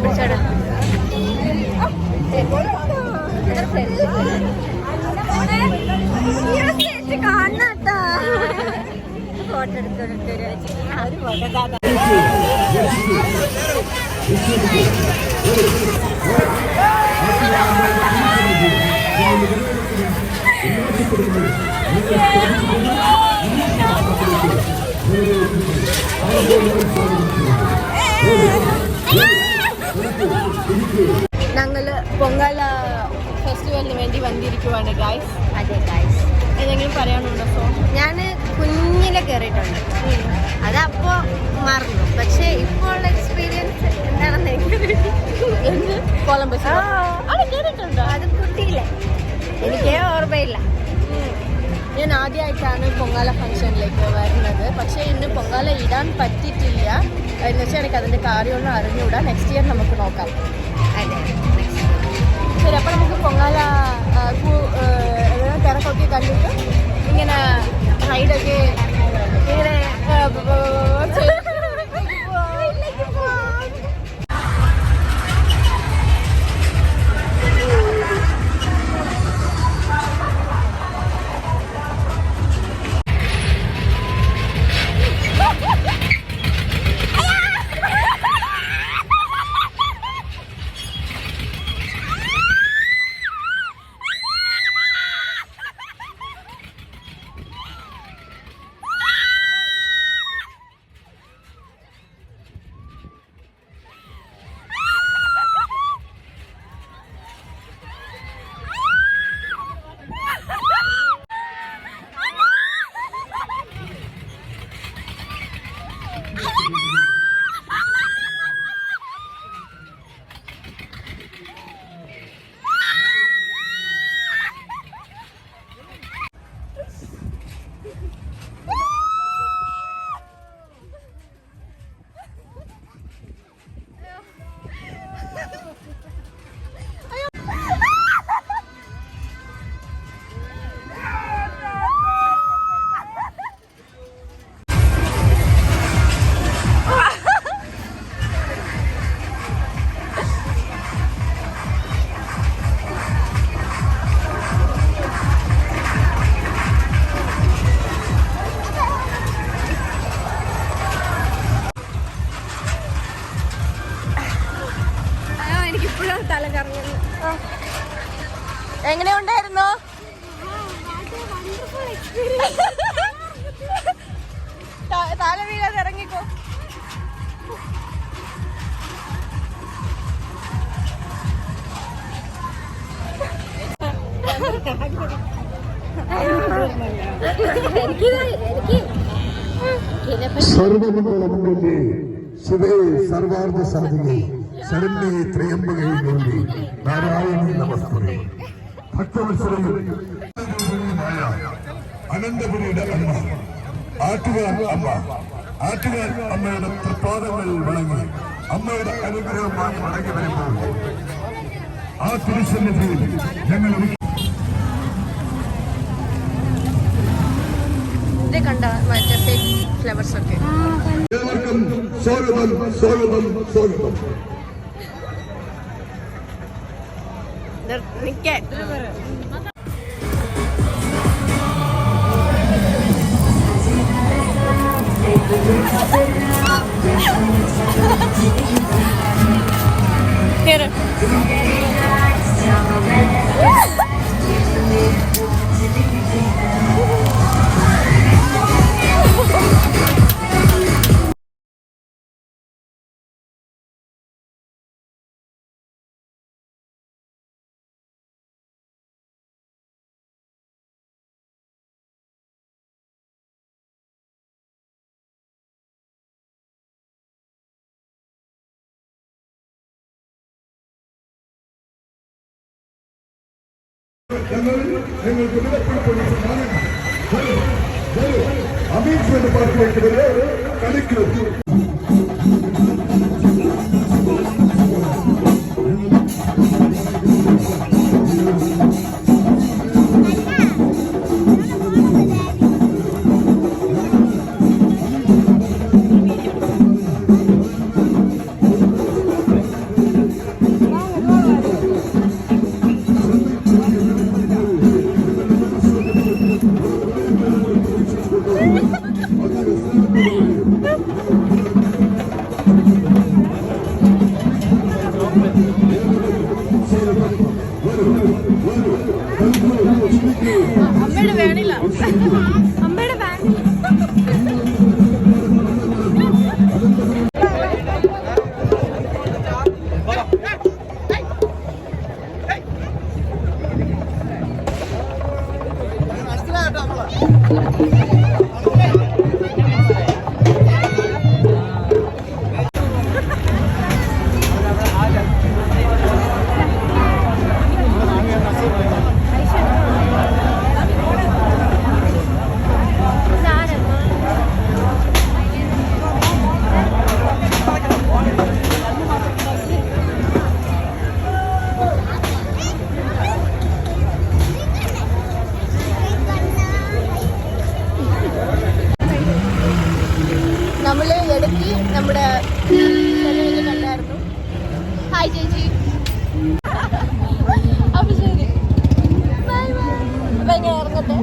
പിടിച്ചോടാ കാണാട്ടാ photo എടുത്തോണ്ട് ഞങ്ങള് പൊങ്കാല ഫെസ്റ്റിവലിന് വേണ്ടി വന്നിരിക്കുവാണ് ഗായ്സ്. അതെ ഗായ്സ്, എന്തെങ്കിലും പറയാനുണ്ടോ? സോ ഞാൻ കുഞ്ഞിലെ കയറിയിട്ടുണ്ട്, അതപ്പോ മറന്നു. പക്ഷെ ഇപ്പോൾ ഉള്ള എക്സ്പീരിയൻസ് എന്താണെന്ന് കൊളംബസ് കേറിയിട്ടുണ്ടോ? അത് കുട്ടിയില്ലേ, എനിക്കേ ഓർമ്മയില്ല. ഞാൻ ആദ്യമായിട്ടാണ് പൊങ്കാല ഫംഗ്ഷനിലേക്ക് വരുന്നത്. പക്ഷേ ഇന്ന് പൊങ്കാല ഇടാൻ പറ്റിയിട്ടില്ല എന്ന് വെച്ചാൽ എനിക്ക് അതിൻ്റെ കാര്യമൊന്നും അറിഞ്ഞുകൂടാ. നെക്സ്റ്റ് ഇയർ നമുക്ക് നോക്കാം. അതെ ശരി, അപ്പോൾ നമുക്ക് പൊങ്കാല തിരക്കൊക്കെ കണ്ടിട്ട് ഇങ്ങനെ റൈഡൊക്കെ ഇങ്ങനെ എങ്ങനെയുണ്ടായിരുന്നു? താഴെ വീഴാതെ ഇറങ്ങിക്കോ. സർവമംഗളമംഗല്യേ ശിവേ സർവാർത്ഥ സാധികേ ശരണ്യേ ത്രയംബകേ ഗൗരി നാരായണി നമസ്തേ. ഭക്തവത്സരമായ അനന്തപുരിയുടെ അമ്മ ആറ്റുകാൽ അമ്മ, ആറ്റുകാൽ അമ്മയുടെ തൃപ്പാദങ്ങൾ വണങ്ങി അമ്മയുടെ അനുഗ്രഹമായി മടങ്ങി വരുമ്പോൾ ആ തിരുസന്നിധിയിൽ ഞങ്ങൾ ഏവർക്കും സ്വാഗതം സ്വാഗതം സ്വാഗതം. നിങ്ങൾക്ക് വിലപ്പെടുത്തുന്ന അമീൻമെന്റ് പാർട്ടിലേക്ക് വരെ കളിക്കുന്നു. നമ്മള് ഇടയ്ക്ക് നമ്മുടെ ചെലവില് കണ്ടായിരുന്നു. ഹായ് ചേച്ചി. അപ്പൊ ശരി, ബൈ ബൈ. അപ്പൊ ഞാൻ ഇറങ്ങട്ടെ.